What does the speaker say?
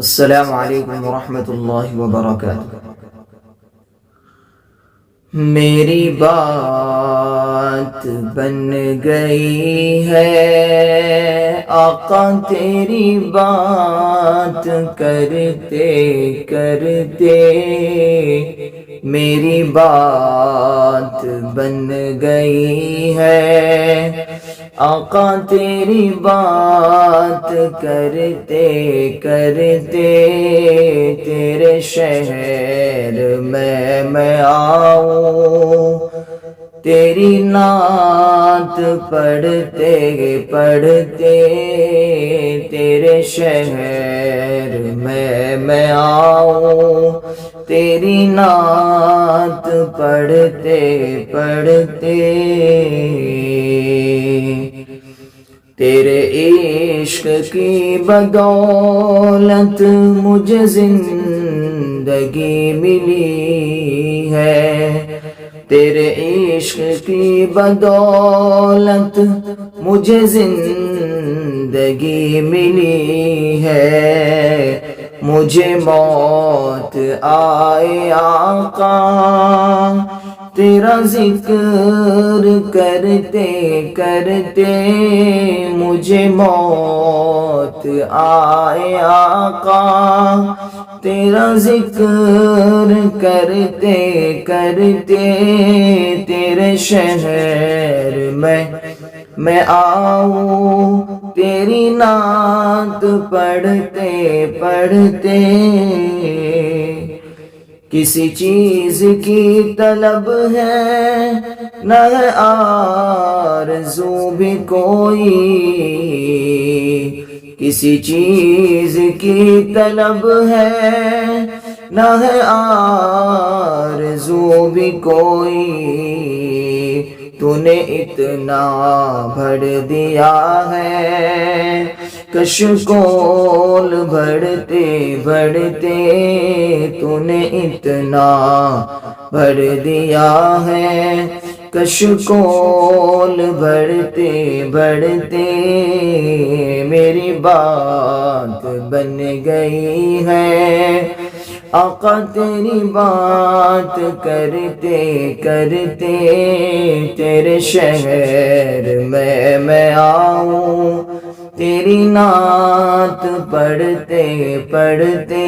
السلام علیکم ورحمۃ اللہ وبرکاتہ۔ میری بات بن گئی ہے آقا تیری بات کرتے کرتے، میری بات بن گئی ہے آقا تیری بات کرتے کرتے، تیرے شہر میں آؤں، تیری نعت پڑھتے پڑھتے، تیرے شہر میں آؤں، تیری نعت پڑھتے پڑھتے، تیرے عشق کی بدولت مجھے زندگی ملی ہے، تیرے عشق کی بدولت مجھے زندگی ملی ہے، مجھے موت آئے آقا تیرا ذکر کرتے کرتے، مجھے موت آئے آقا تیرا ذکر کرتے کرتے، تیرے شہر میں آؤں، تیری نعت پڑھتے پڑھتے، کسی چیز کی طلب ہے نہ ہے آرزو بھی کوئی، کسی چیز کی طلب ہے نہ ہے آرزو بھی کوئی، تو نے اتنا بھر دیا ہے کشکول بڑھتے بڑھتے، تو نے اتنا بھر دیا ہے کشکول بڑھتے بڑھتے، میری بات بن گئی ہے آقا تیری بات کرتے کرتے، تیرے شہر میں آؤں، تیری نعت پڑھتے پڑھتے۔